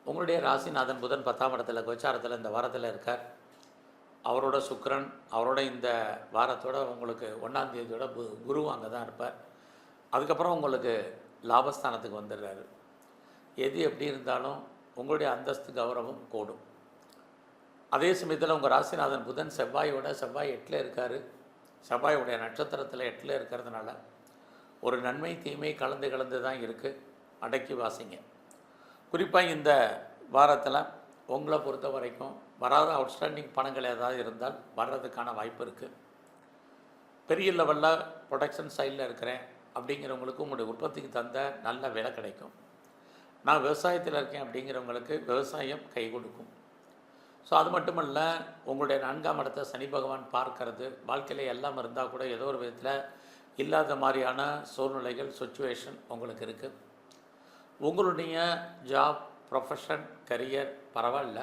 உங்களுடைய ராசிநாதன் புதன் 10ஆம் இடத்துல கோச்சாரத்தில் இந்த வாரத்தில் இருக்கார். அவரோட சுக்கிரன் அவரோட இந்த வாரத்தோட உங்களுக்கு 1ஆம் தேதியோட குரு அங்கே தான் இருப்பார். அதுக்கப்புறம் உங்களுக்கு லாபஸ்தானத்துக்கு வந்துடுறாரு. எது எப்படி இருந்தாலும் உங்களுடைய அந்தஸ்து கௌரவம் கூடும். அதே சமயத்தில் உங்கள் ராசிநாதன் புதன் செவ்வாய் 8ல் இருக்கார். செவ்வாயுடைய நட்சத்திரத்தில் 8ல் இருக்கிறதுனால ஒரு நன்மை தீமை கலந்து தான் இருக்குது. அடக்கி வாசிங்க. குறிப்பாக இந்த வாரத்தில் உங்களை பொறுத்த வரைக்கும் வராத அவுட்ஸ்டாண்டிங் பணங்கள் ஏதாவது இருந்தால் வர்றதுக்கான வாய்ப்பு இருக்குது. பெரிய லெவலில் ப்ரொடக்ஷன் சைடில் இருக்கிறேன் அப்படிங்கிறவங்களுக்கு உங்களுடைய உற்பத்திக்கு தந்த நல்ல விலை கிடைக்கும். நான் விவசாயத்தில் இருக்கேன் அப்படிங்கிறவங்களுக்கு விவசாயம் கை கொடுக்கும். ஸோ அது மட்டுமல்ல, உங்களுடைய 4ஆம் இடத்தை சனி பகவான் பார்க்கறது வாழ்க்கையில் எல்லாம் இருந்தால் கூட ஏதோ ஒரு விதத்தில் இல்லாத மாதிரியான சூழ்நிலைகள் சுச்சுவேஷன் உங்களுக்கு இருக்குது. உங்களுடைய ஜாப் ப்ரொஃபஷன் கரியர் பரவாயில்ல,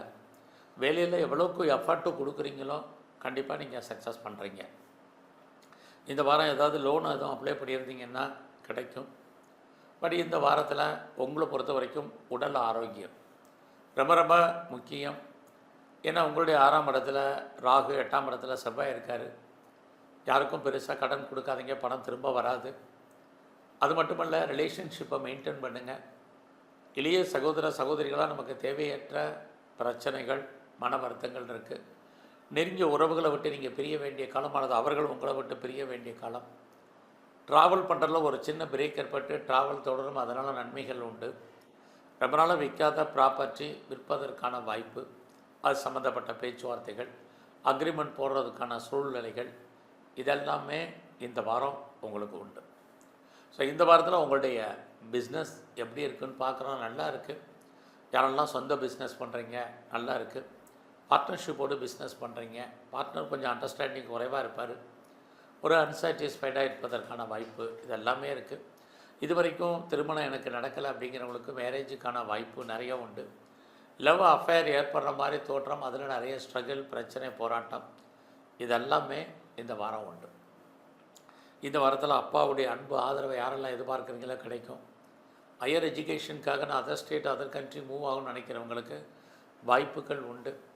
வேலையில் எவ்வளோக்கு எஃபர்ட்டு கொடுக்குறீங்களோ கண்டிப்பாக நீங்கள் சக்ஸஸ் பண்ணுறீங்க. இந்த வாரம் ஏதாவது லோன் எதுவும் அப்ளை பண்ணியிருந்தீங்கன்னா கிடைக்கும். பட் இந்த வாரத்தில் உங்களை பொறுத்த வரைக்கும் உடல் ஆரோக்கியம் ரொம்ப ரொம்ப முக்கியம். ஏன்னா உங்களுடைய 6ஆம் இடத்துல ராகு, 8ஆம் இடத்துல செவ்வாய் இருக்கார். யாருக்கும் பெருசாக கடன் கொடுக்காதீங்க, பணம் திரும்ப வராது. அது மட்டுமல்ல, ரிலேஷன்ஷிப்பை மெயின்டைன் பண்ணுங்கள். இளைய சகோதர சகோதரிகளாக நமக்கு தேவையற்ற பிரச்சனைகள் மன வருத்தங்கள் இருக்குது. நெருங்கிய உறவுகளை விட்டு நீங்கள் பிரிய வேண்டிய காலமானது, அவர்கள் உங்களை விட்டு பிரிய வேண்டிய காலம். ட்ராவல் பண்ணுறதுல ஒரு சின்ன பிரேக் ஏற்பட்டு ட்ராவல் தொடரும், அதனால் நன்மைகள் உண்டு. ரொம்ப நாளாக விற்காத ப்ராப்பர்ட்டி விற்பதற்கான வாய்ப்பு, அது சம்மந்தப்பட்ட பேச்சுவார்த்தைகள், அக்ரிமெண்ட் போடுறதுக்கான சூழ்நிலைகள் இதெல்லாமே இந்த வாரம் உங்களுக்கு உண்டு. ஸோ இந்த வாரத்தில் உங்களுடைய பிஸ்னஸ் எப்படி இருக்குதுன்னு பார்க்குறோம். நல்லா இருக்குது. யாரெல்லாம் சொந்த பிஸ்னஸ் பண்ணுறீங்க நல்லா இருக்குது. பார்ட்னர்ஷிப்போடு பிஸ்னஸ் பண்ணுறீங்க, பார்ட்னர் கொஞ்சம் அண்டர்ஸ்டாண்டிங் குறைவாக இருப்பார். ஒரு அன்சாட்டிஸ்ஃபைடாக இருப்பதற்கான வாய்ப்பு இதெல்லாமே இருக்குது. இது வரைக்கும் திருமணம் எனக்கு நடக்கலை அப்படிங்கிறவங்களுக்கு மேரேஜுக்கான வாய்ப்பு நிறைய உண்டு. லவ் அஃபேர் ஏற்படுற மாதிரி தோற்றம், அதில் நிறைய ஸ்ட்ரகிள், பிரச்சனை, போராட்டம் இதெல்லாமே இந்த வாரம் உண்டு. இந்த வாரத்தில் அப்பாவுடைய அன்பு ஆதரவை யாரெல்லாம் எதிர்பார்க்குறீங்களோ கிடைக்கும். ஹையர் எஜுகேஷனுக்காக நான் other state other country move ஆகும்னு நினைக்கிறவங்களுக்கு வாய்ப்புகள் உண்டு.